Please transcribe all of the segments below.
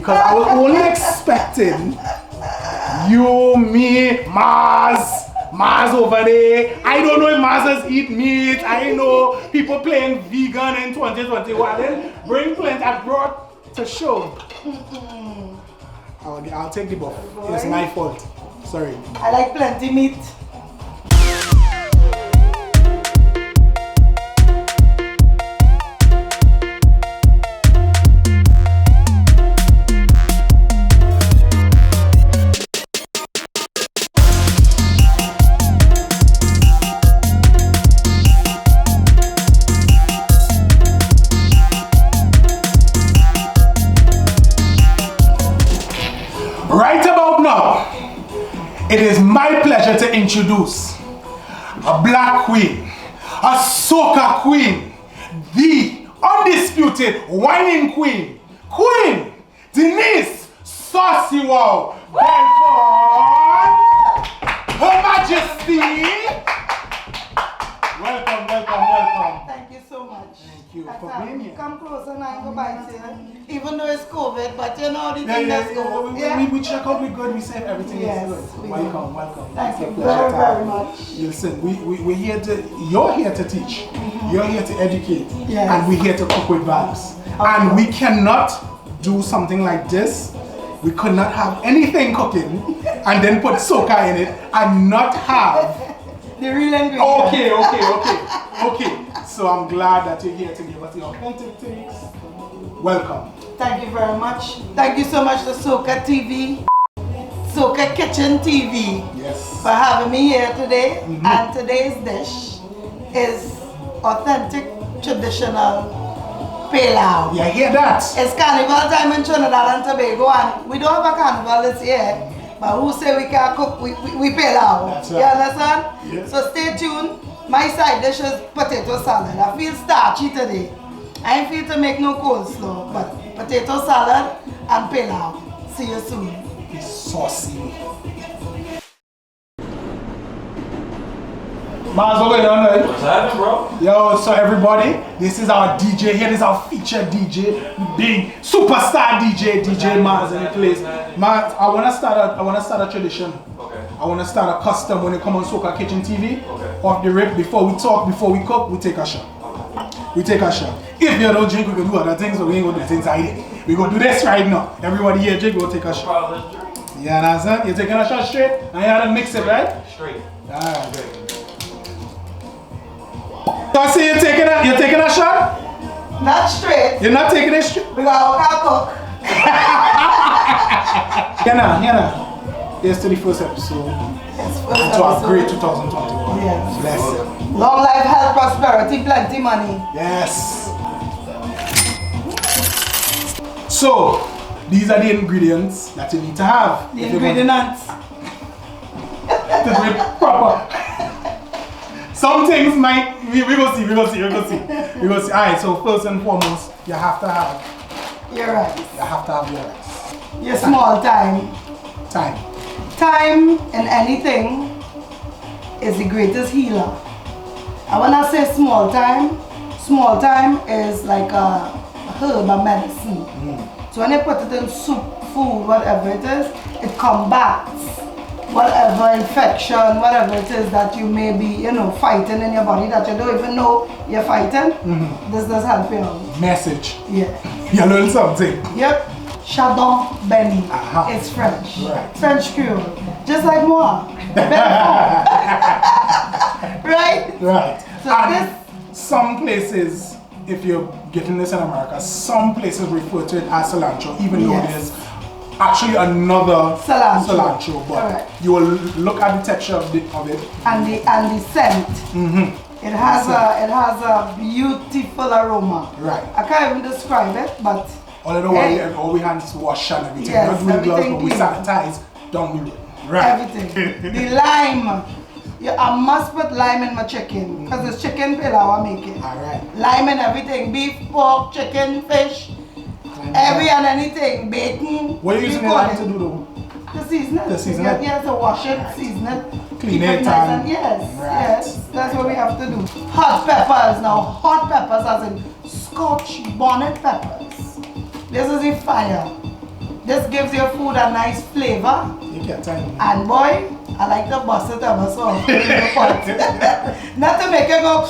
Because I was only expecting you, me, Mars over there. I don't know if Mars eat meat. I know people playing vegan in 2021. Then bring plenty. I brought to show. I'll take the buff. It's my fault. Sorry. I like plenty meat. It is my pleasure to introduce a black queen, a soca queen, the undisputed whining queen, Queen Denise Saucy Wow Belfon, Her Majesty. Welcome, welcome, welcome. Thank you so much. Thank you for being here. Come closer and I go by here. Even though it's COVID, but you know the thing that's good. We check out, we're good, we say everything is good. Welcome, welcome. Thank you very much. Listen, we're here to, you're here to teach, you're here to educate, and we're here to cook with vibes. And we cannot do something like this. We could not have anything cooking and then put soca in it and not have the real ingredients. Okay. So I'm glad that you're here to give us the authentic takes. Welcome. Thank you very much. Thank you so much to Soca TV, Soca Kitchen TV, for having me here today. And today's dish is authentic, traditional Pelau. Yeah, hear that? It's carnival time in Trinidad and Tobago, and we don't have a carnival this year. But who say we can cook, we Pelau. That's right. You understand? Yes. So stay tuned. My side dish is potato salad. I feel starchy today. I ain't feel to make no coleslaw, but potato salad and Pelau. See you soon. It's saucy. Mars, what's going on, right? What's happening, bro? Yo, so everybody, this is our DJ here. This is our featured DJ, big superstar DJ Mars in the place. Mars, I wanna start a tradition. Okay. I wanna start a custom when you come on Soca Kitchen TV. Okay. Off the rip, before we talk, before we cook, we take a shot. We take a shot. If you don't drink, we can do other things, but we ain't gonna do things like it. We gonna do this right now. Everybody here drink, we'll take a shot. Yeah, that's it. You're taking a shot straight, and you have to mix it, right? Straight. Alright. So I see you're taking a shot? Not straight. You're not taking it straight? Because I can't cook. Yana. Here's to the first episode. To our great 2021. Yes. Bless you. Long life, health, prosperity, plenty money. Yes. So, these are the ingredients that you need to have. The ingredients. To do it proper. Some things might, we go see. Alright, so first and foremost, you have to have Your rice. You have to have your rice. Your small time. Time in anything is the greatest healer. And when I say small time is like a herb, a medicine. So when you put it in soup, food, whatever it is, it combats whatever infection, whatever it is that you may be, fighting in your body that you don't even know you're fighting. This does help you out. Message. Yeah. You learn something. Yep. Chardon Benny. It's French. Right. French Creole. Just like moi. Right? Right. So and some places, if you're getting this in America, some places refer to it as cilantro, even though there's actually another cilantro, but you will look at the texture of it and the scent. It has a beautiful aroma. Right. I can't even describe it, but all we have is wash and everything. Yes, not doing gloves, but we clean. sanitize. Don't be right. Everything. The lime. I must put lime in my chicken because it's chicken pilau I make it. Alright. Lime in everything. Beef, pork, chicken, fish. Every and anything, bacon. What are you using the lime to do though? To season it. To season it? Yeah, to wash it, season it. Clean keep it nice yes, that's what we have to do. Hot peppers now. Hot peppers as in Scotch bonnet peppers. This is the fire. This gives your food a nice flavor. You get time. And boy, I like to bust it ever so often in the pot. Not to make it go,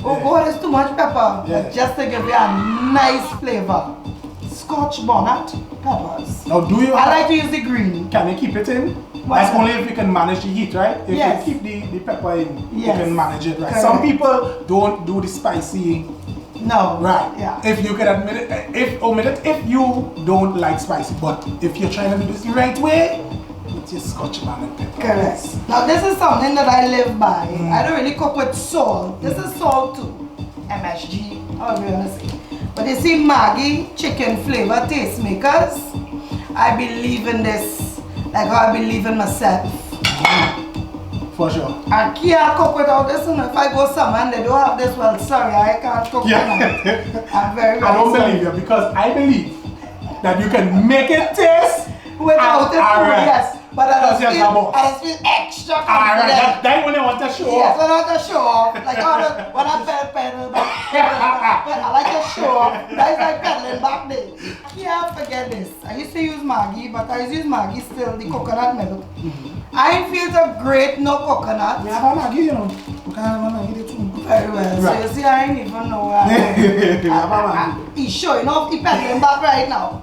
oh God, it's too much pepper. Yeah. But just to give you a nice flavor. Scotch bonnet peppers. Now do you I like to use the green. Can you keep it in? That's only if you can manage the heat, right? If yes. you keep the pepper in, yes. you can manage it, right? Correct. Some people don't do the spicy. No. Right. Yeah. If you can admit it, if you don't like spicy, but if you're trying to do this the right way, it's your Scotch bonnet pepper. Correct. Now this is something that I live by. I don't really cook with salt. This is salt too. MSG, however you want to say. But you see Maggi, chicken flavor tastemakers, I believe in this like how I believe in myself. For sure. I can't cook without this, and if I go somewhere and they don't have this, well, sorry, I can't cook without it. I'm very, very I don't sorry. believe you because I believe that you can make it taste without it, right. yes. But I just feel extra confident. Alright, that's when I want to show yes, off. when I want to show off. Like when I pedal back, I like to show off. That's like pedaling back there. Can't forget this. I used to use Maggi, but I use Maggi still, the coconut milk. I feel so great, no coconut. We have a Maggi, you know. We can have a Maggi too. Very well. Right. So you see, I ain't even know where he's showing off, he's pedaling back right now.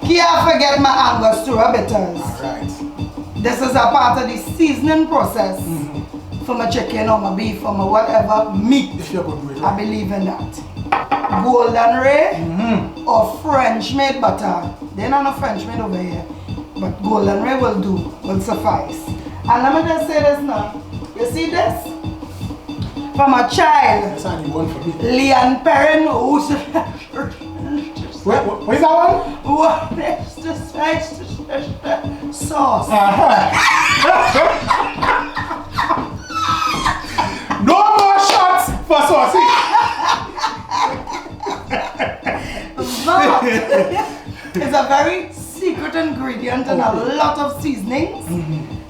Can't forget my Angostura bitters. Alright. This is a part of the seasoning process for my chicken or my beef or my whatever meat. If you're good with it. I believe in that. Golden Ray or French made butter. They're not no French made over here. But Golden Ray will do, will suffice. And let me just say this now. You see this? From a child. That's how you want for me. Leon Perrin, who's Where's that one? what is this sauce? No more shots for Saucy. It's a very secret ingredient and a lot of seasonings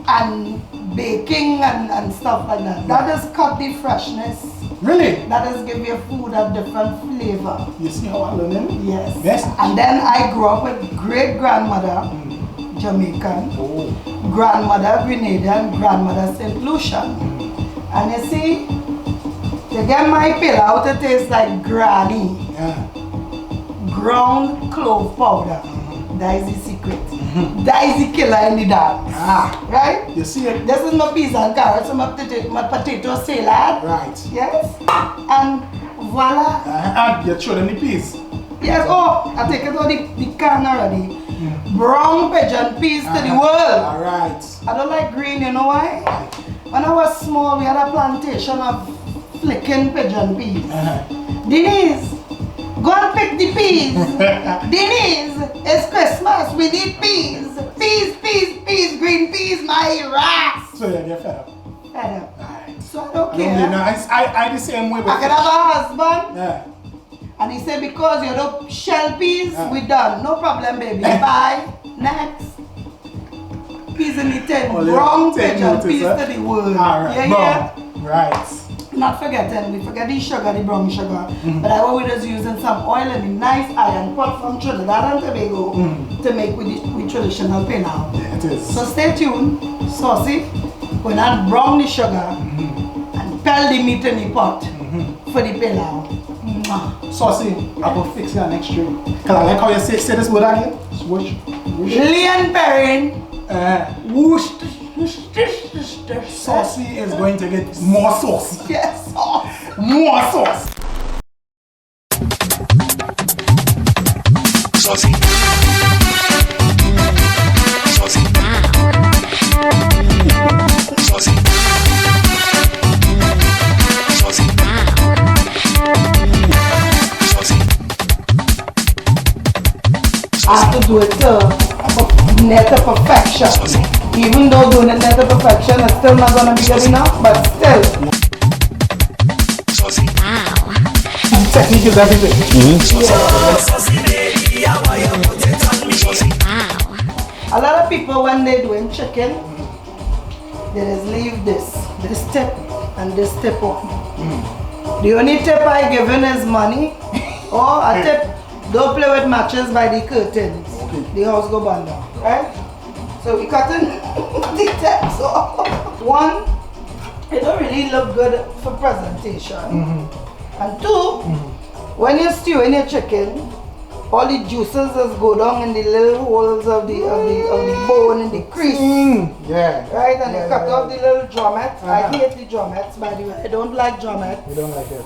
and baking and stuff like that. That just cut the freshness. Really? That just give your food a different flavor. You see how I learn it? Yes. Yes. And then I grew up with great grandmother, Jamaican, grandmother Grenadian, grandmother St. Lucian. And you see, to get my Pelau to taste like granny. Yeah. Ground clove powder. That is the secret. That is the killer in the dance. Right? You see it? This is my peas and carrots and my potato salad. Right. Yes. And voila. And you throw them the peas. Yes. Oh, I take it out the can already. Brown pigeon peas to the world. Alright. I don't like green, you know why? When I was small, we had a plantation of flicking pigeon peas. Denise, go and pick the peas. Denise, it's Christmas. We need peas. Peas, peas, peas, green peas, my ras. So you get fed up. Fed up. Right. So I don't care. I the same way with I can have a husband. Yeah. And he said, because you don't shell peas, we done. No problem, baby. Bye. Next. Peas in the tin. Brown pigeon peas to the world. Alright. Yeah. Right. Not forgetting, we forget the sugar, the brown sugar. But I was just using some oil in a nice iron pot from Trinidad and Tobago to make with traditional Pelau. Yeah, it is. So stay tuned, Saucy. When I brown the sugar and peel the meat in the pot for the Pelau. Saucy, I will fix your next stream. Because I like how you say this word again. Swoosh. Leon Perrin. Whoosh. Saucy is going to get more sauce. Yes, sauce. More sauce. Saucy. Saucy. Saucy. Saucy. Saucy. I have to do it to net of perfection. Even though doing it net of perfection is still not going to be good enough, but still. Saucy. Technique is everything. A lot of people, when they're doing chicken, they just leave this tip and this tip open. The only tip I given is money or a tip Don't play with matches by the curtains. Okay. The house go burn down, right? So we cutting the taps off. One, it don't really look good for presentation. And two, when you stew in your chicken, all the juices just go down in the little holes of the bone in the crease. Yeah. Right, and you cut off the little drumettes. I hate the drumettes, by the way. I don't like drumettes. You don't like it?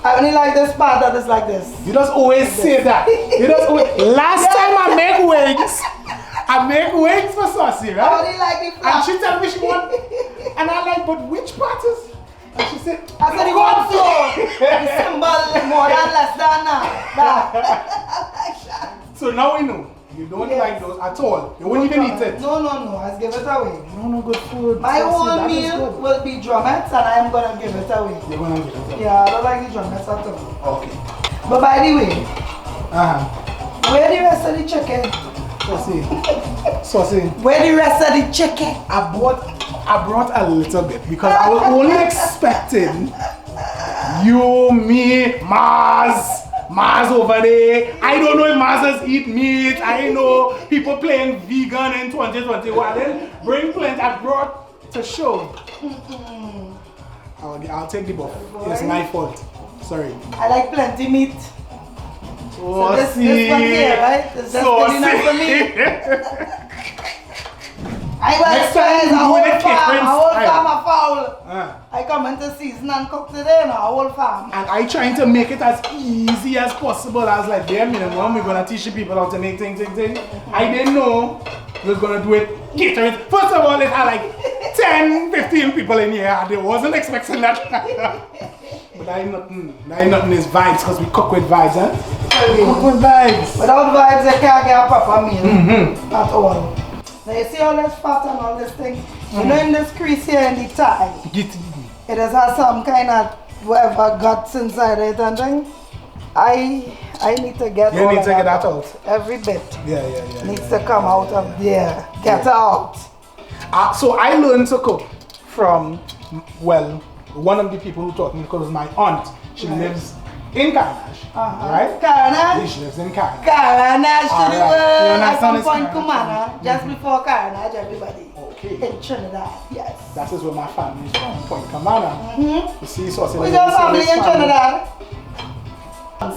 I only like this part that is like this. You just always say that. You just always. Last time I make wigs for Saucy, right? I only like the And flap. she tell me she want, and I'm like, but which part is? And she said, I said the one floor. The symbol more than less than that. So now we know. You don't like those at all. You won't even eat it. No, I'll give it away. No good food. My Saucy, whole that is meal good. will be drumettes and I'm gonna give it away. You're gonna give it away. Yeah, I don't like the drumettes at all. Okay. But by the way, where the rest of the chicken? Saucy. Where the rest of the chicken? I brought a little bit because I was only expecting you, me, Mars over there. I don't know if Mars eat meat. I know people playing vegan in 2021. Then bring plenty. I brought to show. I'll take the buff. It's my fault. Sorry. I like plenty meat. So this one here, right? This is just Saucy. good enough for me. I got Next time a you whole do it farm of fowl. Uh. I come into season and cook today in a whole farm. And I trying to make it as easy as possible. I was like, bare minimum, we're gonna teach the people how to make things. I didn't know we were gonna do it catering. First of all, it had like 10, 15 people in here. I wasn't expecting that. But I ain't nothing is vibes because we cook with vibes, huh? We cook with vibes. Without vibes, I can't get a proper meal at all. Now you see all this fat and all this thing? You know in this crease here in the thigh, it has some kind of whatever guts inside it and thing. I need to get You need to get that out. Every bit. Yeah. Needs to come out of there. Get out. So I learned to cook from, well, one of the people who taught me because my aunt, she lives in Carnage, right? Carnage? She lives in Carnage. Carnage to the world. At some point, Kumana, just before Carnage, everybody. Okay. In Trinidad, yes. That is where my family is from, Point Camana. You see, Saucy. Who's your family in Trinidad?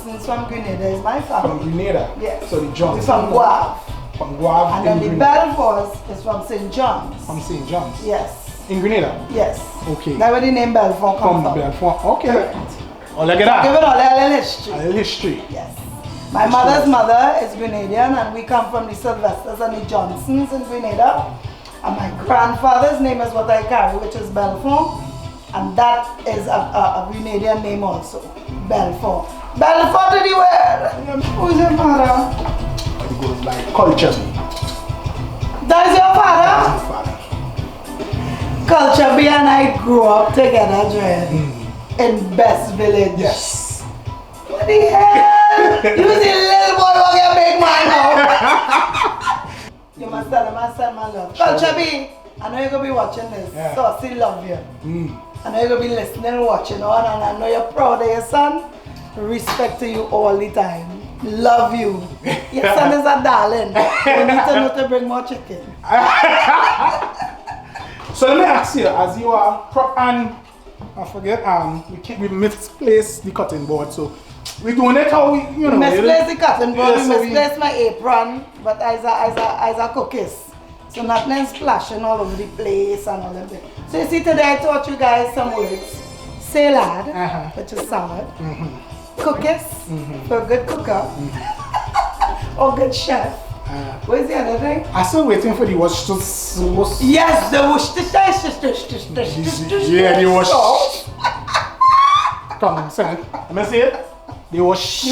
Since from Grenada is my family. From Grenada? Yes. So the Johns. We're from Guave. From Guave And then the Belfons is from St. John's. From St. John's? Yes. In Grenada? Yes. Okay. That's where the name Belfon comes from. Belfon. Okay. Correct. Oh, look at that. Give it all a little history. A little history. Yes. My mother's mother is Grenadian and we come from the Sylvesters and the Johnsons in Grenada. And my grandfather's name is what I carry, which is Belfon. And that is a Grenadian name also. Belfon. Belfon to the world. Who's your father? It goes by culture. That is your father? That's my father. Culture B and I grew up together, Dred. In Best Village. Yes. What the hell? You see little boy will get big man now. You must tell him I send my love. Culture B, I know you're going to be watching this. Yeah. Saucy love you. I know you're going to be listening and watching on, and I know you're proud of your son. Respect to you all the time. Love you. Your son is a darling. You need to know to bring more chicken. So let me ask you, as you are and I forget, we misplaced the cutting board, so we're doing it how we, you know. Misplaced the cotton board, Yeah, we so misplaced my apron, but as a cookies. So nothing splashing all over the place and all of that. So you see today I taught you guys some words. Salad, which is salad. Cookies, for a good cooker. Or good chef. What is the other thing? I'm still waiting for the wash to Yes, the wash. Yeah, the wash. Come, son. Let me see it. The wash.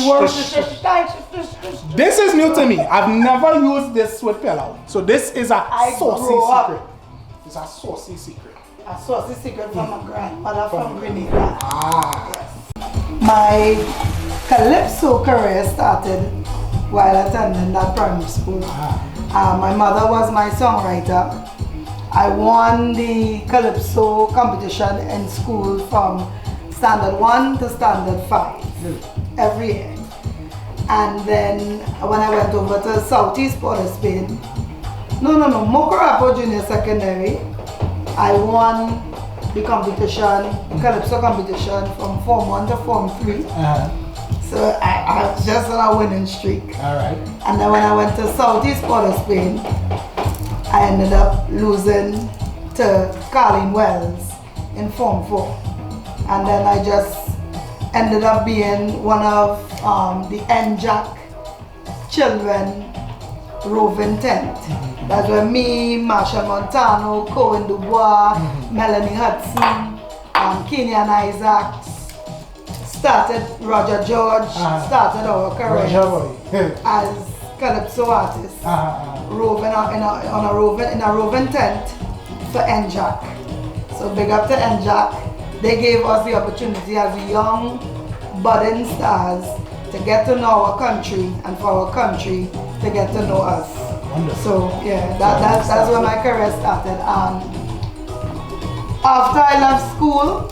This is new to me. I've never used this with Pelau. So this is a saucy secret. It's a saucy secret. A saucy secret from my grandmother from Grenada. Yes. My Calypso career started while attending that primary school. My mother was my songwriter. I won the Calypso competition in school from standard 1 to standard 5 every year. And then when I went over to southeast part of Spain, Mocorapo Junior Secondary, I won the competition, Calypso competition from Form 1 to Form 3. So I was just on a winning streak. Alright. And then when I went to southeast part of Spain, I ended up losing to Carlin Wells in Form 4. And then I just ended up being one of the NJAC children roving tent. That's where me, Marsha Montano, Cohen Dubois, Melanie Hudson, Kenyan Isaacs started, Roger George started our career as Calypso artists, roving in a roving tent for NJAC. So big up to NJAC. They gave us the opportunity as young budding stars to get to know our country and for our country to get to know us. Wonderful. So yeah, that's where my career started. After I left school,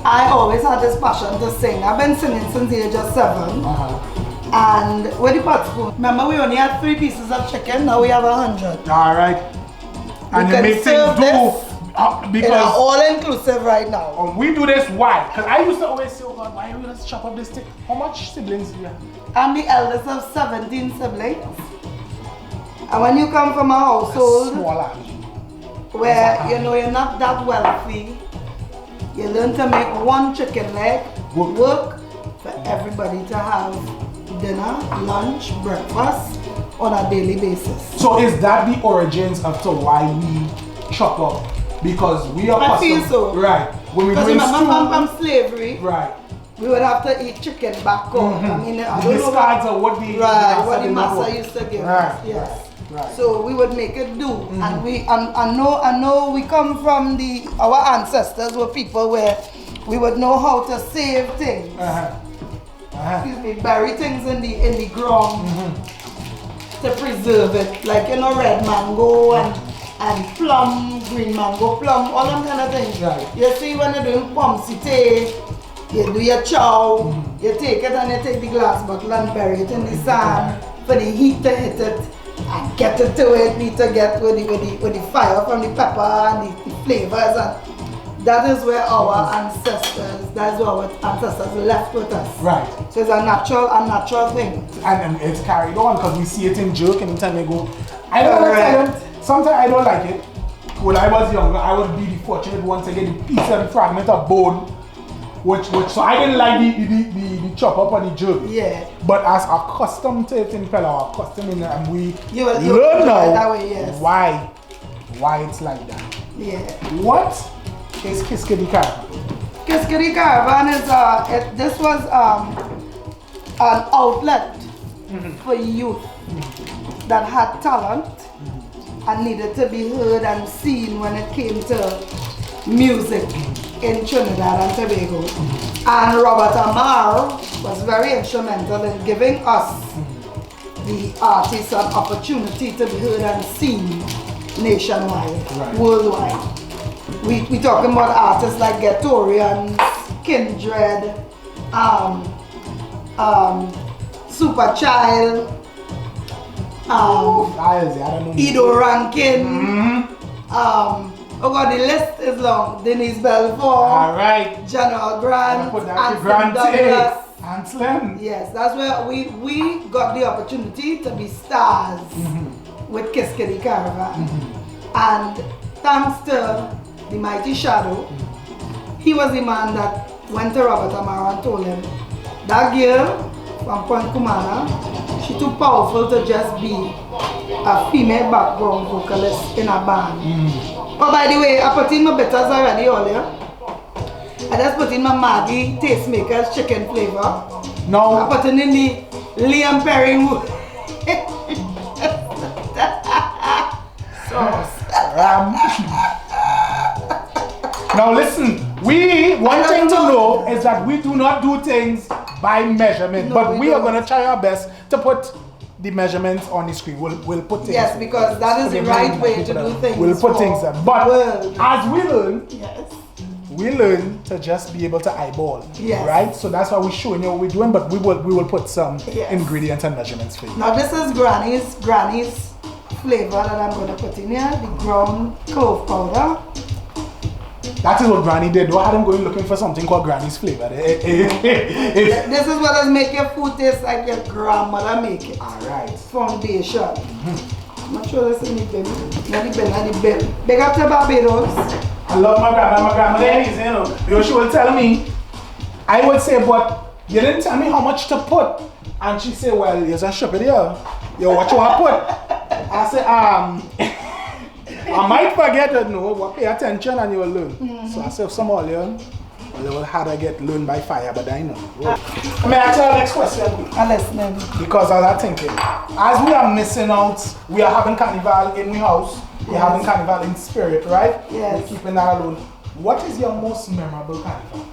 I always had this passion to sing. I've been singing since the age of 7. And with the pot spoon, remember we only had 3 pieces of chicken, now we have 100. Alright. And you make things do. Because it's all inclusive right now. We do this, why? Because I used to always say, oh God, why are we going to chop up this thing? How much siblings do you have? I'm the eldest of 17 siblings. And when you come from a household where you're not that wealthy, you learn to make one chicken leg work for everybody to have dinner, lunch, breakfast on a daily basis. So is that the origins of to why we chop up? Because we are I feel so. Right. When we because doing remember from slavery, right, we would have to eat chicken back home. I mean, I don't know what the massa used to give us. Yes. Right. So we would make it do, and I know we come from our ancestors were people where we would know how to save things. Excuse me, bury things in the ground to preserve it, like red mango and plum, green mango plum, all them kind of things. Right. You see when you're doing pomsite, you do your chow, you take it and you take the glass bottle and bury it in the sand for the heat to hit it and get it to it. Need to get with the fire from the pepper and the flavors, and that is where our ancestors left with us. Right. So it's a natural thing. And it's carried on because we see it in joke anytime they go. I don't know. Sometimes I don't like it. When I was younger, I would be the fortunate one to get the piece and fragment of bone, which so I didn't like the chop up or the jerk. Yeah. But as accustomed to it in Pelau, accustomed in it, and we learn now that way, yes. why it's like that. Yeah. What is Kiskadi Caravan? Kiskadi Caravan is this was an outlet for youth that had talent and needed to be heard and seen when it came to music in Trinidad and Tobago. And Robert Amar was very instrumental in giving us, the artists, an opportunity to be heard and seen nationwide, worldwide. We talking about artists like Gatorians, Kindred, Super Child, Ido Rankin, oh God, the list is long. Denise Belfon, alright, General Grant, Anselm. Yes, that's where we got the opportunity to be stars with Kiskadi Caravan. And thanks to the mighty Shadow, he was the man that went to Robert Amaro and told him, that girl from Point Kumana, she's too powerful to just be a female background vocalist in a band. Oh, by the way, I put in my bitters already earlier. I just put in my Maggie Tastemakers chicken flavor. No. I put in the Liam Perry sauce. Now listen, one thing to know is that we do not do things by measurement, but we are going to try our best to put the measurements on the screen. We'll put things. Yes, because that is the right way to do things. We'll put things there. But as we learn, we learn to just be able to eyeball. Yes. Right? So that's why we're showing you what we're doing, but we will put some Yes. ingredients and measurements for you. Now this is Granny's flavor that I'm going to put in here, the ground clove powder. That is what Granny did. Don't have them going looking for something called Granny's flavor. This is what does make your food taste like your grandmother make it. Alright. Foundation. I'm not sure this in the bin. Big up to Barbados. I love my grandma Denise, you know. Because she will tell me, I would say, but you didn't tell me how much to put. And she say, well, you just shop it here. Yo, what you want to put? I say, I might forget it, no, but pay attention and you will learn. So I say, if some all learn, well, they will have to get learned by fire, but I know. May I tell the next question? I'm listening. Because as I'm thinking, as we are missing out, we are having carnival in the house, we're having carnival in spirit, right? Yes. We're keeping that alone. What is your most memorable carnival?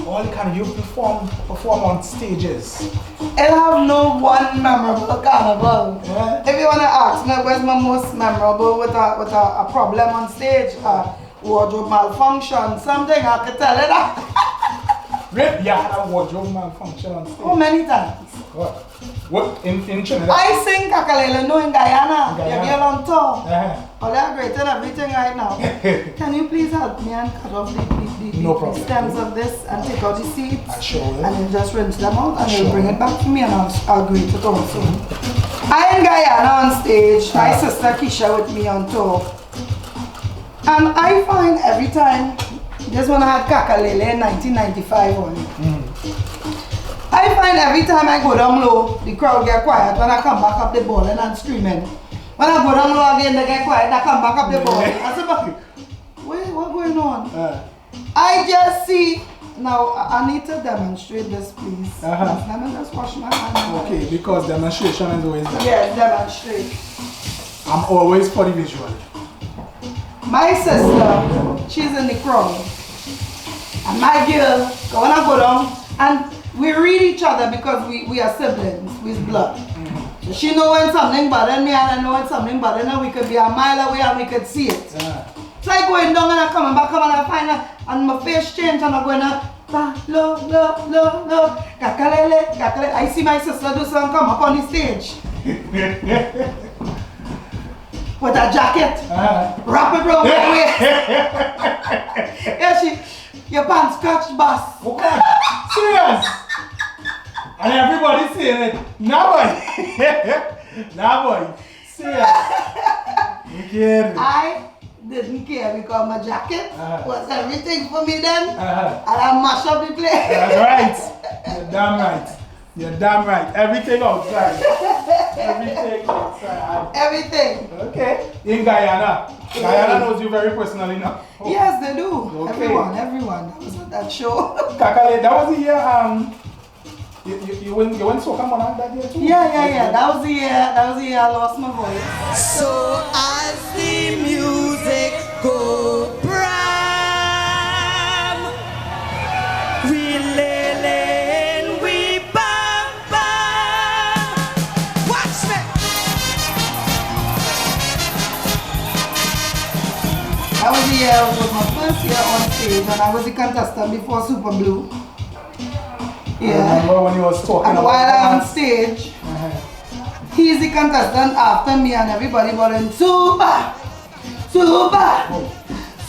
All the carnival you perform on stages. I'll have no one memorable carnival. Yeah. If you want to ask me what's my most memorable with a problem on stage, wardrobe malfunction, something, I could tell you that. Really? You had a wardrobe malfunction on stage? How many times? What? In Trinidad? I sing Calypso no in Guyana. You're girl on tour. Uh-huh. They're great and everything right now. Can you please help me and cut off the stems of this and take out the seeds? I sure will. And then just rinse them out and you'll bring it back to me and I'll grate it also. I in Guyana on stage, my sister Keisha with me on tour. And I find every time, just when I had Kakalele in 1995 on it. I find every time I go down low, the crowd get quiet. When I come back up, they bawling and screaming. When I go down low again, they get quiet. I come back up, they bawling. I said, but wait, what's going on? I just see. Now, I need to demonstrate this, please. Let me just wash my hands. Okay, because demonstration is always there. Yes, demonstrate. I'm always for the visual. My sister, she's in the crowd. And my girl, when I go down, and we read each other because we are siblings, we're blood. So she know when something bothers me and I know when something bothers her. We could be a mile away and we could see it. So I going down and I coming back up and I find her and my face change and I going lo, kakalele, kakalele. I see my sister do something come up on the stage. With a jacket, wrap it around my waist. Yeah, your pants scratch boss. Okay, serious? And everybody saying it. Nah boy. Nah boy. Serious. You care. I didn't care because my jacket was everything for me then. And I mash up the place. That's right. You're damn right. You're damn right. Everything outside. Everything outside. Everything. Okay. In Guyana. Guyana knows you very personally now. Oh. Yes, they do. Okay. Everyone. That was at that show. Kakale, that was the year you went Soca Monarch that year too? Yeah. That was the year I lost my voice. So as the music go bram, we lay, we bam bam. Watch me. That was the year, it was my first year on stage and I was the contestant before Super Blue. Yeah. I remember when he was talking and about while I'm that. on stage, he's the contestant after me and everybody bawling, Super!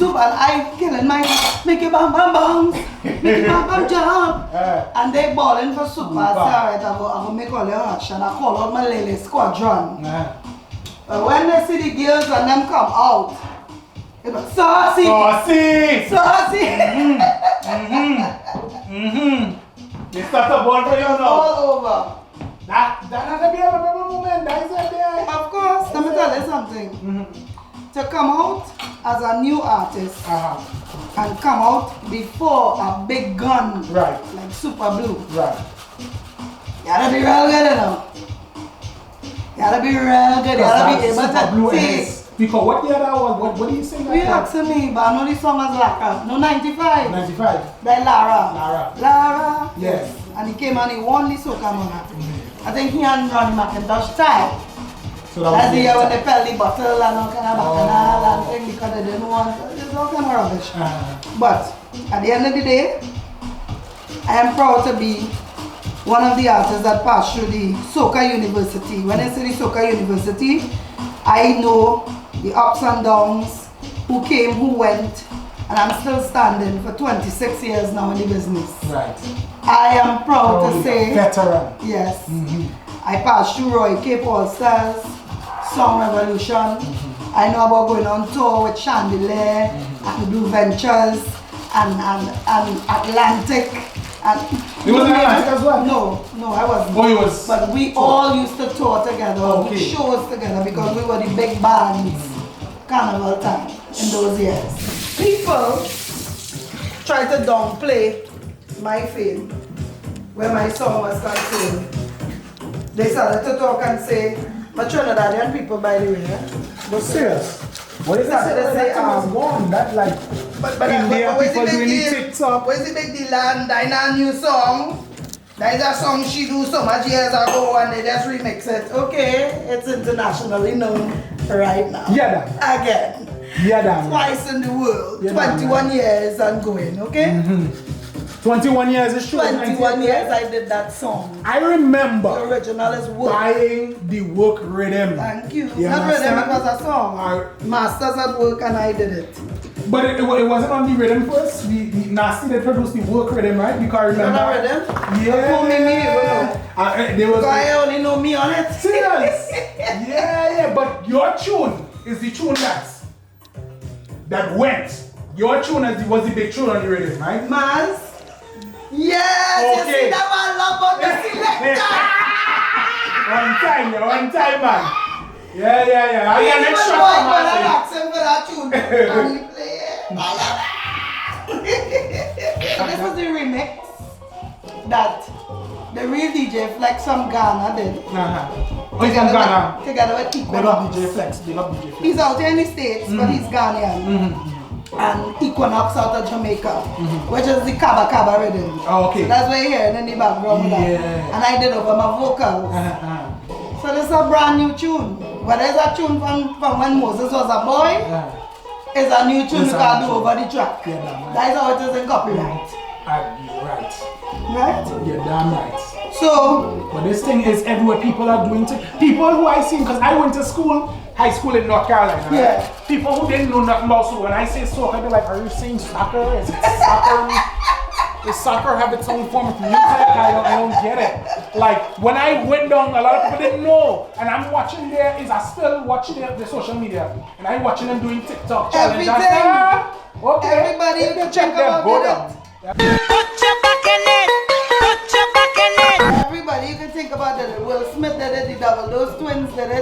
And I killing my, make it bam bam bam, make it bam bam jump. And they bawling for Super. I said, alright, I'm going to make all your hush. And I call out my Lily squadron. But when they see the girls and them come out, it was saucy! They start a ball for you now. All over. That has to be a memorable moment. That is it there. Of course, let me tell you something. To come out as a new artist and come out before a big gun like Super Blue. Right. You gotta be real good, you know. You gotta be real good. You gotta be able to take. Because what year that was? What do you sing? You asking me, but I know this song is like no 95. 95. By Lara. Yes. And he came and he won the Soca Monarch. I think he and Ronnie McIntosh tied. So that that's was the year the when they fell the bottle and all kind of bacchanal and thing because they didn't want, it's all kind of rubbish. But at the end of the day, I am proud to be one of the artists that passed through the Soca University. When I say the Soca University, I know the ups and downs, who came, who went, and I'm still standing for 26 years now in the business. Right. I am proud to say, veteran. yes, I passed through Roy Cape All Stars, Song Revolution. I know about going on tour with Chandelier and Blue Ventures and Atlantic. And You was in Atlantic as well? No, I wasn't. Oh, you was. But we all used to tour together, Okay. shows together because we were the big bands, carnival time in those years. People try to downplay my fame when my song was concerned. They started to talk and say, but Trinidadian people, by the way, But serious. What is that? They say, That was gone. That like India people doing the TikTok. Where's the big deal? And Dinah new song. That is a song she do so much years ago and they just remix it. Okay, it's internationally known right now. Yeah, damn. Again. Yeah, damn. Twice in the world. Yeah, 21 years and going, okay? 21 years is true. 21 years I did that song. I remember The original is work. buying the work rhythm. Thank you. You Not rhythm, understand? it was a song. Masters at work and I did it. But it wasn't on the rhythm first. The Nasty they produced the work rhythm, right? You can remember. Not rhythm? Yeah. Who made me even know? There was. So I only know me on it. Serious. Yeah. But your tune is the tune that went. Your tune was the big tune on the rhythm, right? Mans. Yes, Okay. you see that one love on the selector. One time, man. Yeah. I got next Even shot boy from when I Martin. ask him for that tune, and he play it. I love it. This was the remix that the real DJ Flex from Ghana did. Oh, he's from Ghana. Together with Big Equinox. up DJ Flex. Big up DJ Flex. He's out here in the States, but he's Ghanaian. And Equinox out of Jamaica, which is the Kaba Kaba rhythm. Oh, okay. So that's what you're hearing in the background. with that. Yeah. And I did over my vocals. So this is a brand new tune. Whether it's a tune from when Moses was a boy, it's a new tune you can do over the track. Yeah, damn right. That is how it is in copyright. Right. Right? You're damn right. So, But this thing is everywhere people are doing it. People who I see, because I went to high school in North Carolina. Right? Yeah. People who didn't know nothing about soccer. When I say soccer, they're like, are you saying soccer? Is it soccer? Does soccer have its own form of music? I don't get it. Like, when I went down, a lot of people didn't know. And I'm watching I still watch the social media. And I'm watching them doing TikTok challenges. Everything. Okay. Everybody you can check them, go get down. it. Put your back in it. Put your back in it. Everybody you can think about it. Will Smith did it, the Double Those Twins did it.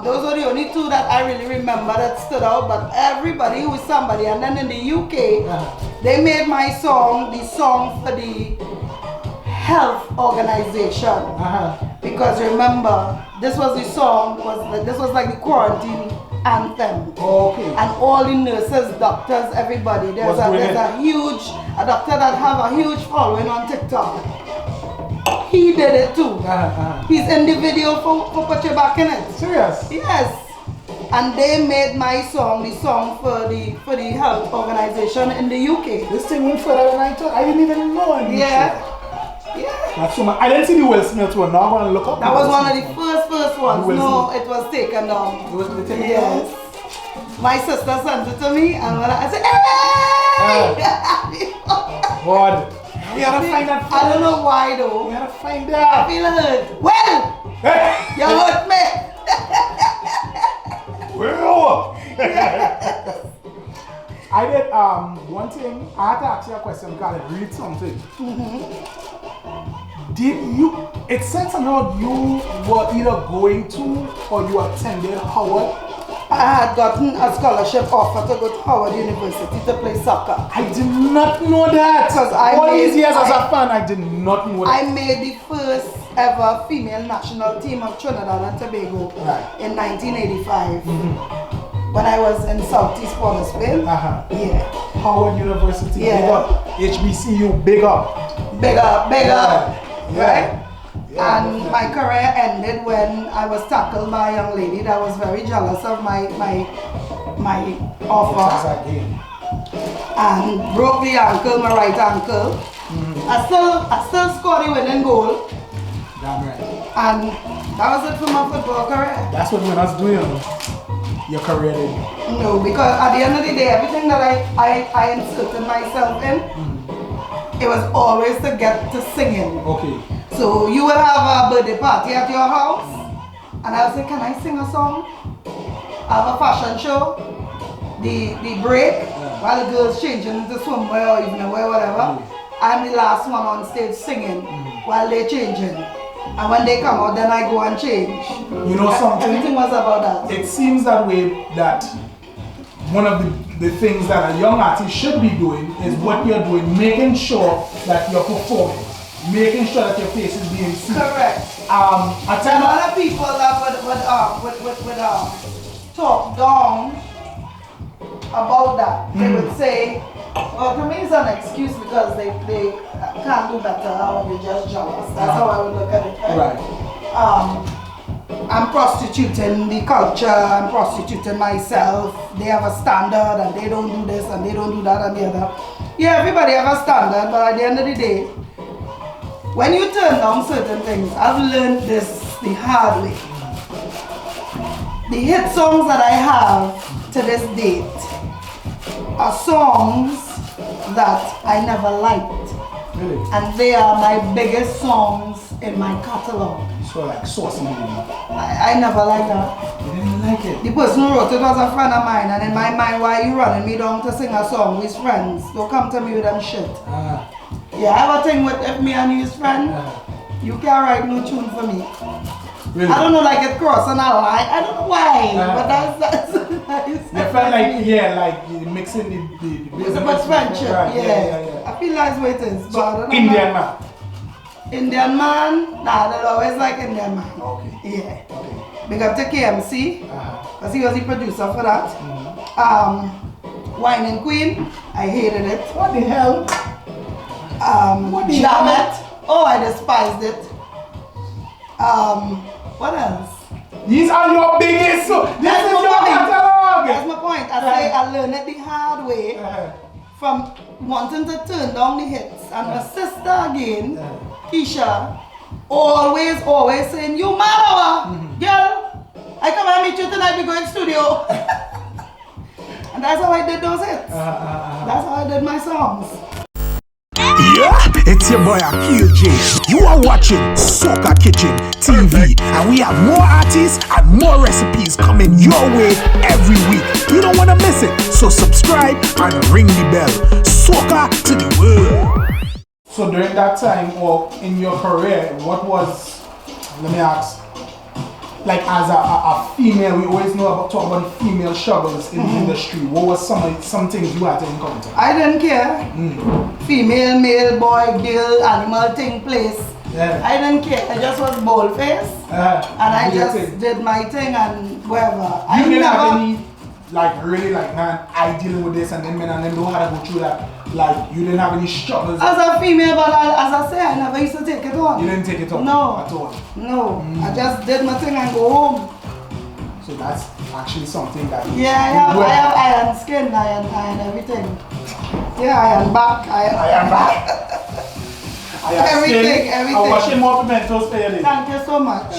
Those were the only two that I really remember that stood out. But everybody who is somebody. And then in the UK, they made my song the song for the health organization. Because remember, this was the song, this was like the quarantine anthem. Okay. And all the nurses, doctors, everybody. There's a doctor that have a huge following on TikTok. He did it too. He's in the video for Put Your Back in It. Serious? Yes. And they made my song the song for the health organization in the UK. This thing went further than I thought. I didn't even know. Yeah. That's so much. I didn't see the Will Smith one. Now I'm going to look up. That was one of the first ones. Will No, Smith. it was taken down. It was taken down? Yes. My sister sent it to me and when I said, hey! God. We gotta find that. I don't know why though. We gotta find I that. feel hurt. Well, you hurt me. Well. I did one thing. I had to ask you a question because I read something. Did you? It said somehow you were either going to or you attended Howard. I had gotten a scholarship offer to go to Howard University to play soccer. I did not know that. Because all these years as a fan, I did not know that. I made the first ever female national team of Trinidad and Tobago in 1985 when I was in Southeast Portersville. Yeah. Howard University, Yeah. big up. HBCU, big up. Big up. Yeah. Right? And my career ended when I was tackled by a young lady that was very jealous of my offer. And broke the ankle, my right ankle. I still scored the winning goal. Damn right. And that was it for my football career. That's what winners do, you know. Your career did. No, because at the end of the day, everything that I inserted myself in, it was always to get to singing. Okay. So you will have a birthday party at your house, and I will say, can I sing a song? I have a fashion show, the break, while the girls changing into swimwear or evening wear, whatever. I'm the last one on stage singing while they're changing. And when they come out, then I go and change. You know something? Everything was about that. It seems that way that one of the things that a young artist should be doing is what you're doing, making sure that you're performing, making sure that your face is being seen. Correct. I There tell are a lot of people that would talk down about that. They would say, well, to me it's an excuse because they can't do better or they're just jealous. That's how I would look at it. Right. I'm prostituting the culture, I'm prostituting myself. They have a standard and they don't do this and they don't do that and the other. Yeah, everybody have a standard, but at the end of the day, when you turn down certain things, I've learned this the hard way. The hit songs that I have to this date are songs that I never liked. Really? And they are my biggest songs in my catalog. So like Saucy Wow. I never liked that. You didn't like it? The person who wrote it was a friend of mine, and in my mind, why are you running me down to sing a song with friends? Don't come to me with them shit. Yeah, I have a thing with if me and you is friend, you can't write no tune for me. Really? I don't know, like it crossing a line. I don't know why, but that's you felt like, yeah, like you're mixing the it's about friendship, right. yeah. I feel that's what it is. So, but I don't know. Indian man. Indian man? Nah, they always like Indian man. Okay. Yeah. Okay. Big up to KMC, because he was the producer for that. Wine and Queen, I hated it. What the hell? What the Damn hell? it. Oh, I despised it. What else? These are your biggest. This That's is my your point. catalog. That's my point. I say I learned it the hard way from wanting to turn down the hits. And my sister again, Keisha, always saying, you mad, girl, I come and meet you tonight, we go in studio. And that's how I did those hits. That's how I did my songs. Yeah, it's your boy Aquel J. You are watching Soca Kitchen TV, and we have more artists and more recipes coming your way every week. You don't want to miss it, so subscribe and ring the bell. Soca to the world. So during that time or in your career, what was, let me ask, like as a female, we always talk about the female struggles in the industry. What was some things you had to encounter? I didn't care. Female, male, boy, girl, animal thing, place. Yeah. I didn't care. I just was bold face. And I just did my thing and whatever. You didn't have any, like really like, man, I dealing with this and then men and them don't have to go through that. Like you didn't have any struggles. As a female, but as I say, I never used to take it on. You didn't take it on No. at all? No. I just did my thing and go home. So that's actually something that Yeah, I have iron skin, iron everything. Yeah, iron back, iron back. Everything. I'm washing more pimentos for you. Thank you so much.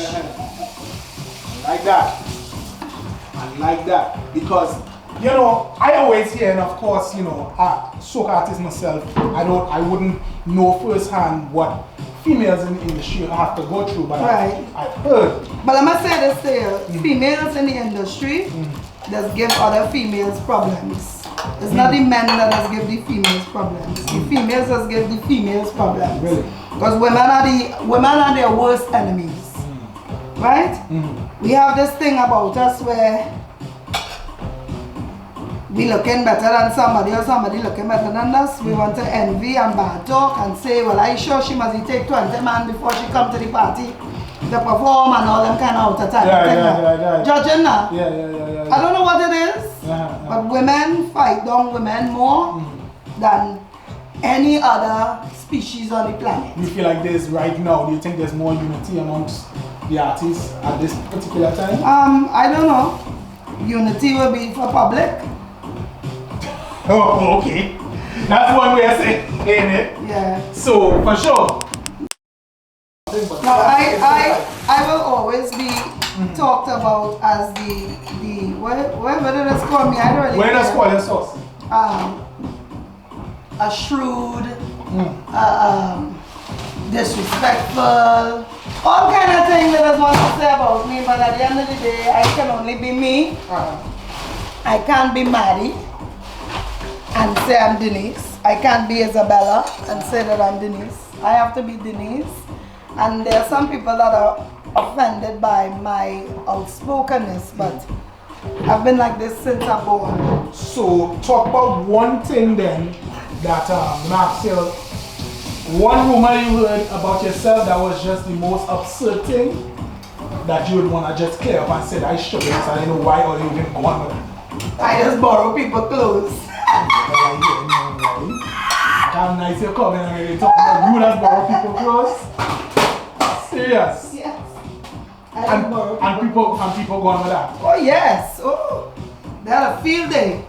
Like that. I like that because you know I always hear, and of course you know soca artist myself, I wouldn't know firsthand what females in the industry have to go through, but I've heard. But I must say this to you, females in the industry just give other females problems. It's not the men that has give the females problems. The females just give the females problems. Really? Because women are their worst enemies. Right? We have this thing about us where we looking better than somebody or somebody looking better than us. We want to envy and bad talk and say, well, I sure she must take 20 man before she come to the party to perform and all them kind of out of time. Judging now. I don't know what it is, but women fight down women more than any other species on the planet. You feel like there's right now, do you think there's more unity amongst the artists at this particular time? I don't know. Unity will be for public. Oh, okay. That's one way of saying it. Yeah. So, for sure. No, I will always be talked about as the what did it call me? I don't really Where does care. call your sauce? A shrewd, disrespectful, all kind of things that I want to say about me, but at the end of the day, I can only be me. I can't be Maddie and say I'm Denise. I can't be Isabella and say that I'm Denise. I have to be Denise. And there are some people that are offended by my outspokenness, but I've been like this since I'm born. So, talk about one thing then that Maxwell, one rumor you heard about yourself that was just the most absurd thing that you would want to just clear up and say, I should have, so I don't know why or you didn't go on with it. I just borrow people's clothes. How nice you're coming and you're talking about you that borrow people's clothes. Serious. Yes. And people go on with that. Oh yes. Oh, they had a field day.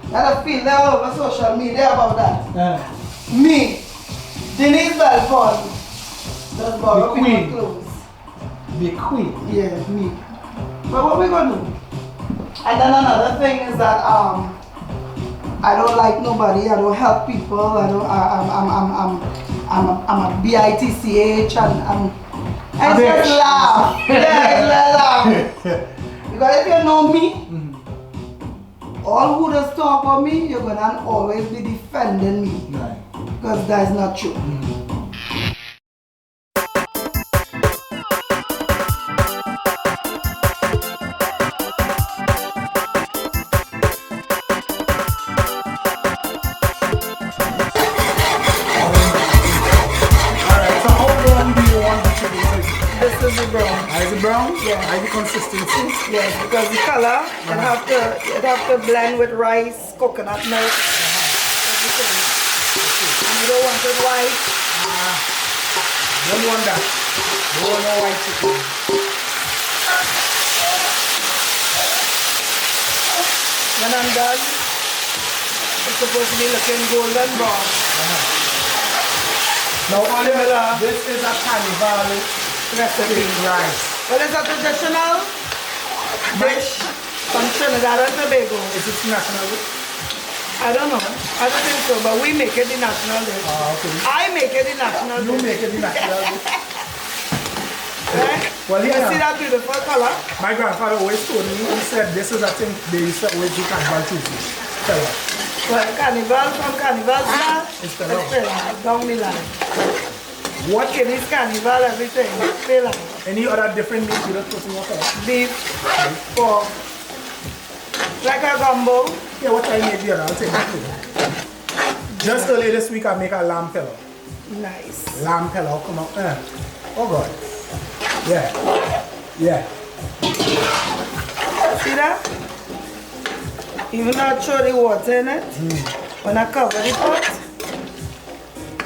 They had a field day all over social media about that. Me, Denise Belfon, just borrow The queen. people's clothes. The queen. Yeah, me. But what we gonna do? And then another thing is that I don't like nobody. I don't help people. I'm a bitch and I just laugh. Yeah, I laugh. Because if you know me, all who just talk about me, you're gonna always be defending me. Right. Because that's not true. Is it brown? Yeah. Is the consistency? Yes, because the color, it have to blend with rice, coconut milk, everything. And you don't want it white. Don't want that. Don't want no white chicken. When I'm done, it's supposed to be looking golden brown. Now, Oliver, this is a carnival recipe rice. Well, it's a traditional dish from Trinidad and Tobago. Is it national? I don't know. I don't think so, but we make it the national dish. Okay. I make it the national You dish. make it the national dish. Right? Well, You yeah. see that beautiful color? My grandfather always told me, he said this is a thing they used to always do carnival Tuesday. Tell her. Well, carnival from carnival style, It's the love. down the line. What? Kiddies carnival, everything. Pelau. Any other different meat you don't put in your color? Beef, pork, like a gumbo. Yeah, what I made here, I'll take it to you. Just earlier this week, I make a lamb pillow. Nice. Lamb pillow, come on. Oh God. Yeah. Yeah. See that? Even though I throw the water in it, when I cover the pot,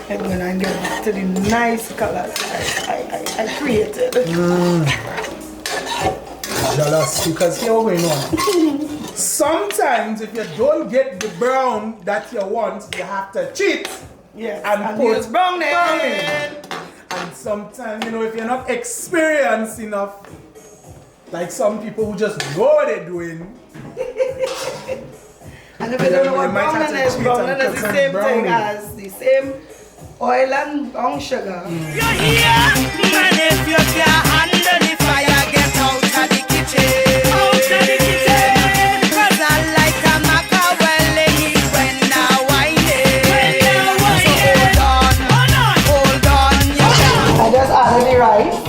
and when I get to the nice colors I created. Jealous, because here we're going on. Sometimes if you don't get the brown that you want, you have to cheat. Yes, And use put brownie. And sometimes, you know, if you're not experienced enough, like some people who just know what they're doing. And if you don't know what You might have browning to is, cheat browning and is put the some same brownie. thing as the same oil and brown sugar. You're here, and if you can't handle the fire, get out of the kitchen. Out of the kitchen. 'Cause I like a macaroni when I whine it. So hold on, yeah. I just added the rice.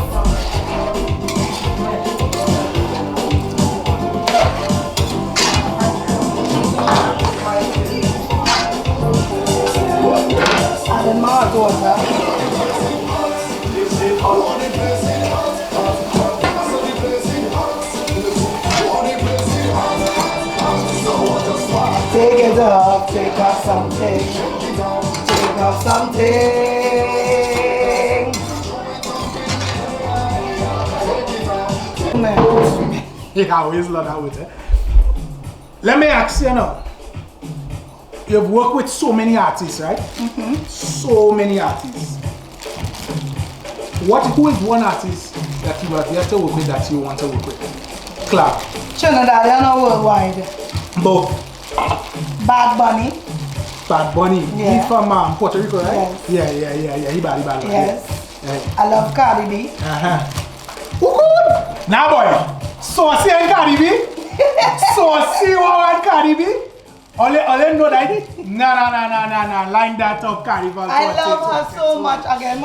Added my hot water. Take it up, take off something. Take of something. You always love that with it. Let me ask you now. You've worked with so many artists, right? So many artists. Who is one artist that you have yet to work with that you want to work with? Clark. Trinidadian or worldwide? Both. Bad Bunny. Bad Bunny. Yeah. He's from Puerto Rico, right? Yes. Yeah. He bad. Yes. Yeah. I love Cardi B. Who good? Now boy, Saucy and Cardi B? Saucy Wow and Cardi B? All know that? Nah. Line that up, Carnival. I love her so much. Again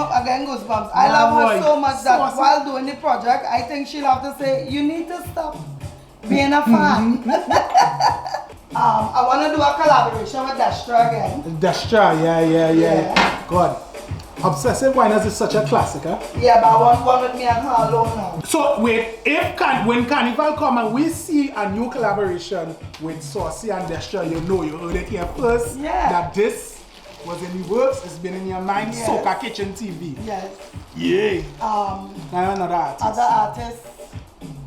goosebumps. I love her so much that while doing the project, I think she'll have to say, you need to stop being a fan. I want to do a collaboration with Destra again. Destra, yeah. God. Obsessive Winers is such a classic, huh? Yeah, but I want one with me and her alone now. So wait, when Carnival come and we see a new collaboration with Saucy and Destra, you heard it here first. Yeah. That this was in the works, it's been in your mind. Yes. Soca Kitchen TV. Yes. Yeah. Another artist. Other artists,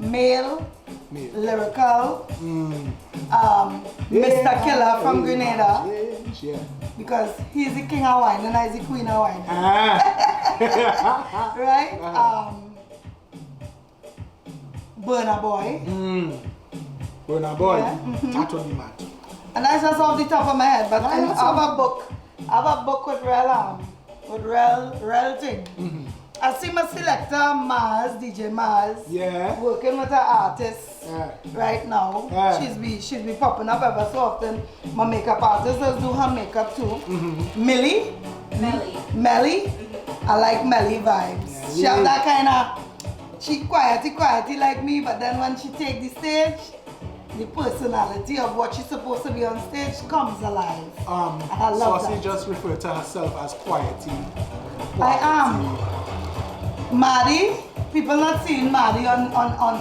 male. Lyrical. Mr. Killer from Grenada. Yeah. Because he's the king of wine and I'm the queen of wine. Right? Burna Boy. Burna Boy. Yeah. That would be mad. And that's just off the top of my head, but I have a book with real thing. I see my selector Mars, DJ Mars, working with an artist right now. She's be popping up ever so often. My makeup artist does do her makeup too. Melly. I like Melly vibes. She have that kind of, she quiety like me, but then when she take the stage, the personality of what she's supposed to be on stage comes alive. And I love Saucy that. just referred to herself as quiety. I am. Maddie, people not seeing Maddie on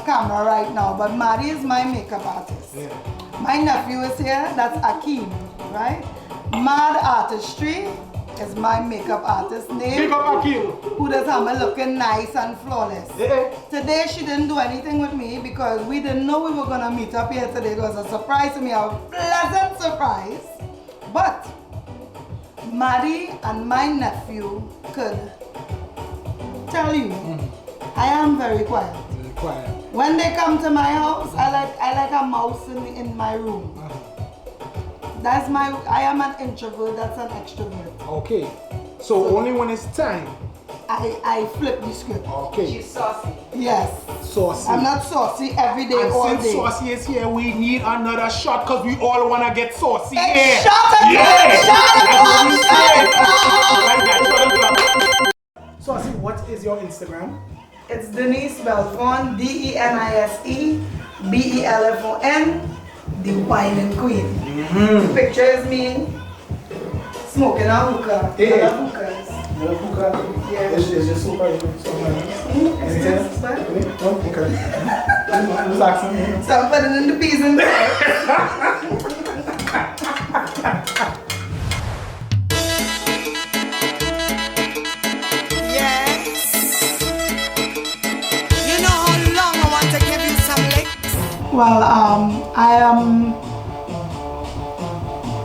camera right now, but Maddie is my makeup artist. Yeah. My nephew is here, that's Akeem, right? Mad Artistry is my makeup artist name. Pick up Aquel. Who does have me looking nice and flawless. Yeah. Today she didn't do anything with me because we didn't know we were gonna meet up here today. It was a surprise to me, a pleasant surprise. But Maddie and my nephew could tell you, I am very quiet. Very quiet. When they come to my house, I like a mouse in my room. I am an introvert, that's an extrovert. Okay. So only when it's time. I flip the script. Okay. She's saucy. Yes. Saucy. I'm not saucy every day, And all since day. Saucy is here, we need another shot because we all want to get Saucy Hey, here. shot again! Yeah. Shot Saucy, what is your Instagram? It's Denise Belfon, Denise Belfon, the whining queen. The picture is me smoking a hookah. Hey. I love hookahs. Yeah. It's just super. It's fun. Okay. Relaxing. So I'm putting in the peas and carrots. Yes. You know how long I want to give you some licks? Well, I am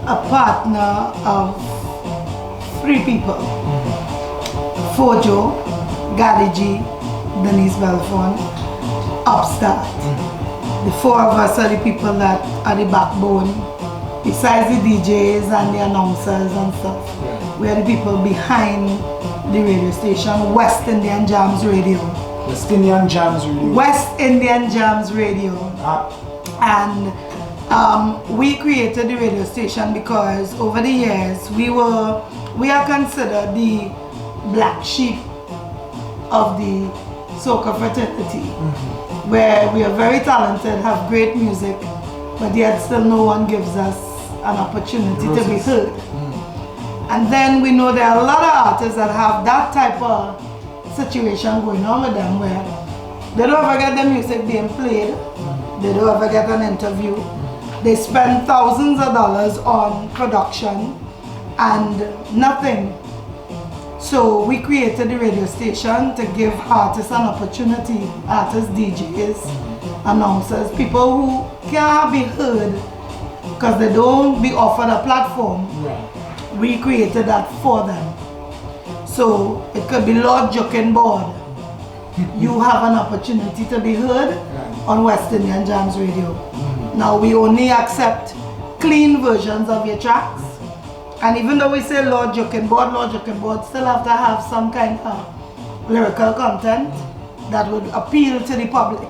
a partner of 3 people. Fojo, Gary G, Denise Belfon, Upstart. The 4 of us are the people that are the backbone. Besides the DJs and the announcers and stuff, we are the people behind the radio station, West Indian Jams Radio. West Indian Jams Radio. West Indian Jams Radio. And we created the radio station because over the years we are considered the black sheep of the soca fraternity, where we are very talented, have great music, but yet still no one gives us an opportunity to be heard. And then we know there are a lot of artists that have that type of situation going on with them, where they don't ever get their music being played, they don't ever get an interview, they spend thousands of dollars on production and nothing So we created the radio station to give artists an opportunity, artists, DJs, announcers, people who can't be heard because they don't be offered a platform. We created that for them. So it could be Lord Joking Board. You have an opportunity to be heard on West Indian Jams Radio. Now we only accept clean versions of your tracks. And even though we say Lord Joking Board still have to have some kind of lyrical content that would appeal to the public.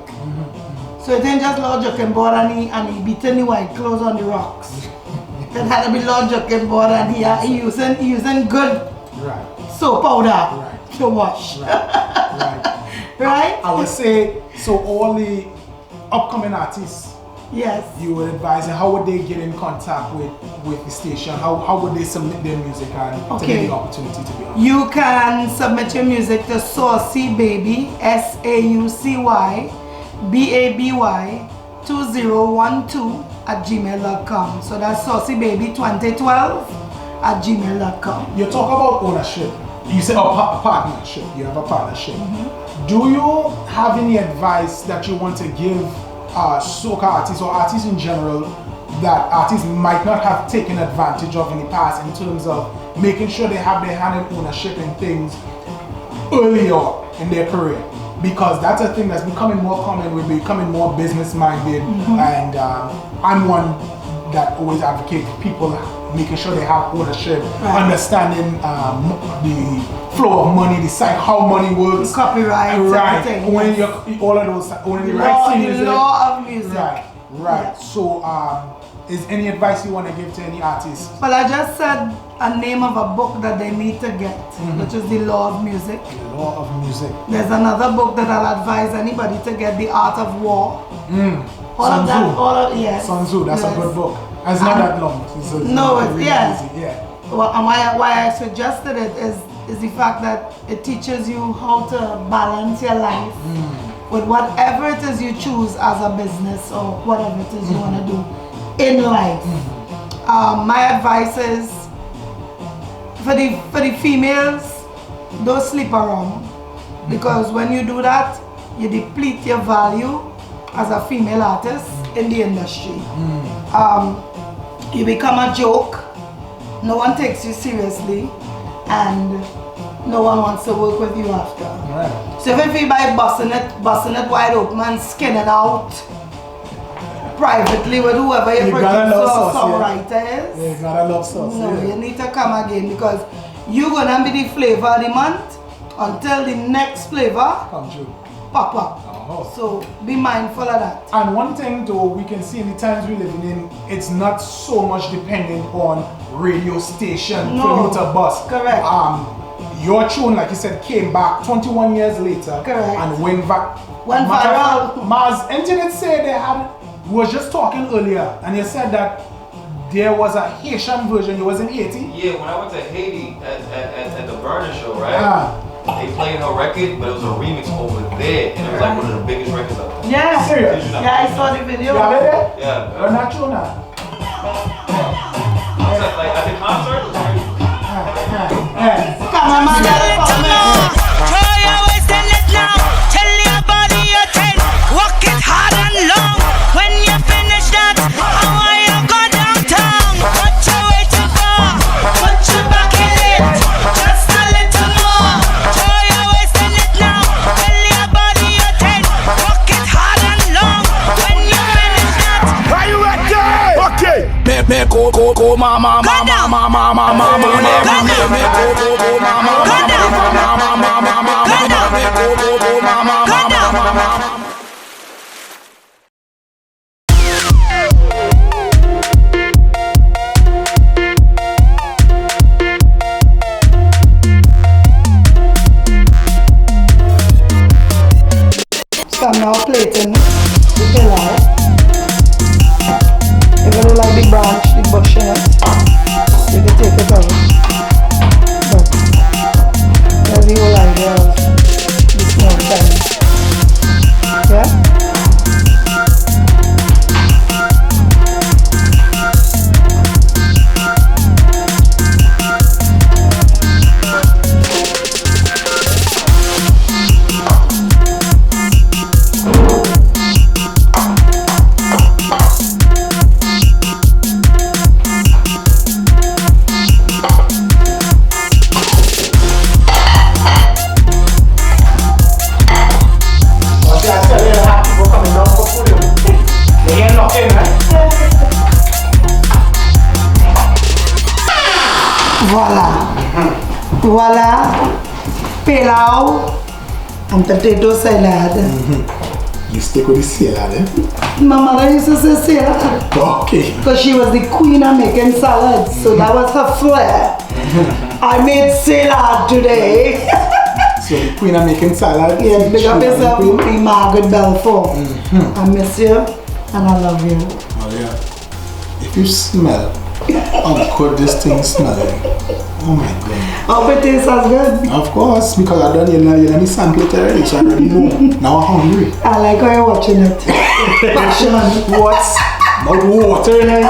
So it ain't just Lord Joking Board and he beating the white clothes on the rocks. It had to be Lord Joking Board and he using good soap powder to wash. Right? I would say, so all the upcoming artists, yes, you would advise them, how would they get in contact with the station? How would they submit their music and to get the opportunity to be on? You can submit your music to Saucy Baby, SAUCY BABY 2012 at gmail.com. So that's Saucy Baby 2012 at gmail.com. You talk about ownership. You say a partnership. You have a partnership. Do you have any advice that you want to give soca artists or artists in general that artists might not have taken advantage of in the past in terms of making sure they have their hand in ownership in things earlier in their career? Because that's a thing that's becoming more common. We're becoming more business minded, and I'm one that always advocates people making sure they have ownership, understanding the flow of money, decide how money works, the copyright, everything. Owning all of those, owning the rights to music. The law of music. Right. Yes. So, is any advice you want to give to any artist? Well, I just said a name of a book that they need to get, which is The Law of Music. The Law of Music. There's another book that I'll advise anybody to get, The Art of War. Sun Tzu. Yes. Sun Tzu, that's a good book. It's not that long. It's really easy. Yeah. Well, and why I suggested it is the fact that it teaches you how to balance your life with whatever it is you choose as a business or whatever it is you want to do in life. My advice is for the females, don't sleep around, because when you do that, you deplete your value as a female artist in the industry. You become a joke, no one takes you seriously, and no one wants to work with you after. Right. So if you by busting it wide open and skinning out privately with whoever your producer or songwriter is, you gotta love sauce. No, you need to come again, because you're gonna be the flavor of the month until the next flavor come true. Pop up. So be mindful of that. And one thing though, we can see in the times we're living in, it's not so much dependent on radio station for you to bust. Correct. Your tune, like you said, came back 21 years later. Correct. And went viral. Maz, internet said they had, we was just talking earlier, and you said that there was a Haitian version. You was in Haiti? Yeah, when I went to Haiti at the Burner show, right? They played her record, but it was a remix over there, and it was like one of the biggest records out there. Yeah, serious? Yeah, I saw the video. You have it there? Yeah. Or not true now? Like at the concert? Come on, man. Throw your waist and let now. Tell your body you're 10. Walk it hard and long. When you finish that, I want you go downtown. Watch your way to go. Put your back in it. Just a little more. Throw your waist and let now. Tell your body you're 10. Walk it hard and long. When you finish that. Are you ready? Okay. Me go mama mama mama mama mama me go mama mama. So I'm now plating the Pelau. If you don't like the branch, the bush in it, you can take it out. But that's the whole idea of the small time. Yeah? Voila. Pelau and potato salad. You stick with the salad, eh? My mother used to say salad. Okay. Because she was the queen of making salads, so that was her flair. I made salad today. So the queen of making salad. Yeah, big up yourself, Margaret Belfon. I miss you and I love you. Oh yeah. If you smell how good this thing smelling. Oh my god. Hope it tastes as good. Of course, because I done you let me sample it already, so I already know. Now I'm hungry. I like how you're watching it. Passion. What's not water in here?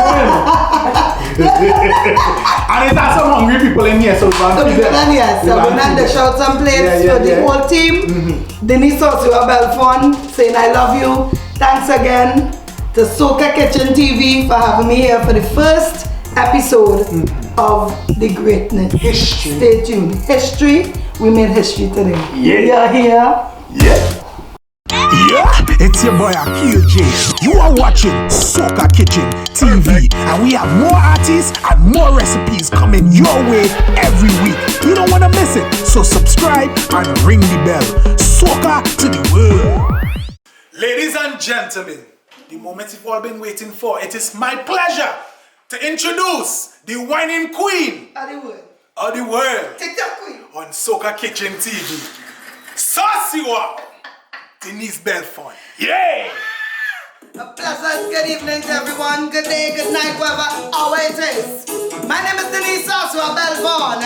And it has some hungry people in here, so we're going to yes, so we're going to shout some plates for the whole team. Denise Saucy Wow Belfon saying I love you. Thanks again to Soca Kitchen TV for having me here for the first episode of the greatness. History. Stay tuned. History. We made history today. Yeah. You're here. Yeah, it's your boy Aquel J. You are watching Soca Kitchen TV, and we have more artists and more recipes coming your way every week. You don't want to miss it, so subscribe and ring the bell. Soca to the world. Ladies and gentlemen, the moment you've all been waiting for, it is my pleasure to introduce the whining queen of the world TikTok queen on Soca Kitchen TV. Saucy Wow, Denise Belfon. Yeah! A pleasant good evening to everyone. Good day, good night, whatever hour it is. My name is Denise Saucy Wow Belfon.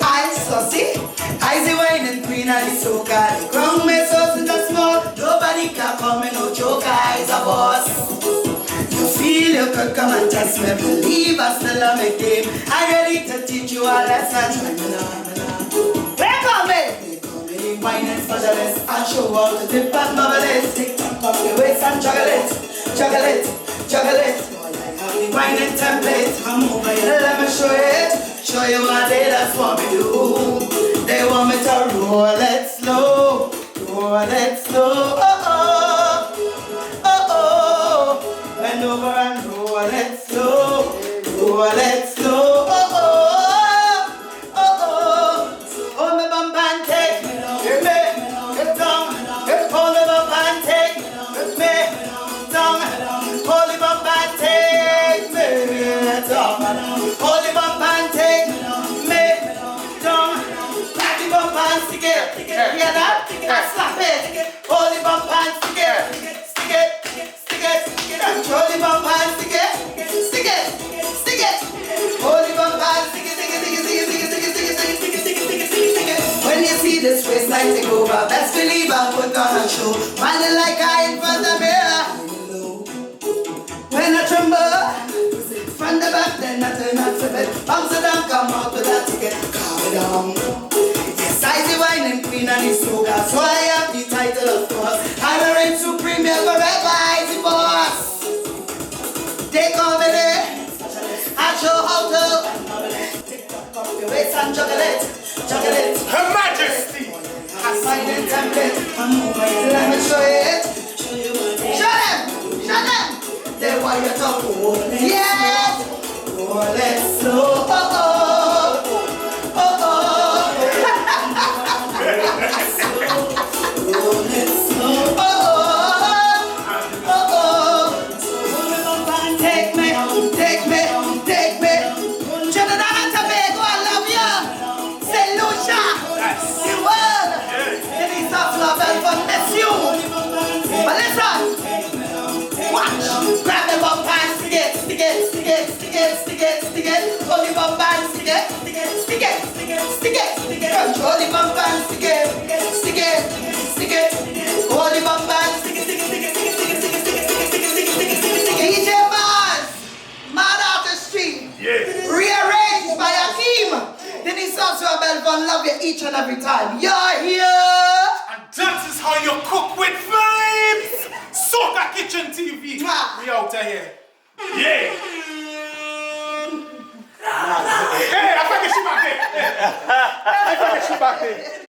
I'm saucy. I'm the whining queen of the soca. The ground my sauce in the small. Nobody can come in no joke. I's a boss. You feel you could come and test me. Believe I still am a game. I'm ready to teach you a lesson. Where come it? They call me the whining specialist. I'll show all the dip and bubble it. Tick tock up your waist and juggle it. Juggle it. Juggle it. The whining template, I'm over here, let me show it. Show you what they just want me to do. They want me to roll it slow, roll it slow. Oh oh, oh oh. Bend over and roll it slow, roll it slow. Oh oh, oh oh. Hold me bum and take me down, get down, hold me bum and take me down, hold me bum and take. Hold the bump and take me down. Put the bump and stick it. Hear that? Slap it. Hold the bump and stick it. Stick it. Stick it. Control the bump and stick it. Stick it. Stick it. Hold the bump and stick it. Stick it. Stick it. Stick it. Stick it. Stick it. Stick it. Stick it. Stick it. Stick it. When you see this waistline take over, best believe I put on a show. Running like I in front of the mirror. When I tremble. From the back, then I turn out to bed. Bounce it down, come out with that ticket. Calm it down. Yes, I the whining queen and the soca. So I have the title, of course. I'm a reign supreme, forever I the boss. Take over there. I show how to. Tick tock up your waist and juggle it. Juggle it. Her Majesty. I sign the template. I'm over here, let me show it. Show them. Show them. They want you to hold it. Yes! Hold it slow. Oh oh. Oh oh. Hold it slow. Oh oh. Oh oh. Take me. Take me. Take me. Trinidad and Tobago, I love you. Say Lucia. The world. Denise Saucy Wow Belfon, miss you. But listen. Watch. Grab the bump and stick it, stick it, stick it, stick it, stick it, stick it. Hold the bump and stick it, stick it, stick it, stick it, stick it, stick it. Control the bump and stick it, stick it, stick it. Hold the bump and stick it, stick it, stick it, stick it, stick it, stick it, stick it, stick it, stick it, stick it, stick it. DJ Bars, Mad Artistry, rearranged by Akeem. Denise Saucy Wow Belfon, love you each and every time. You're here. And that is how you cook with vibes. Soca Kitchen TV. We out of here. Yeah. Hey, I forget she back there. I forget she back there.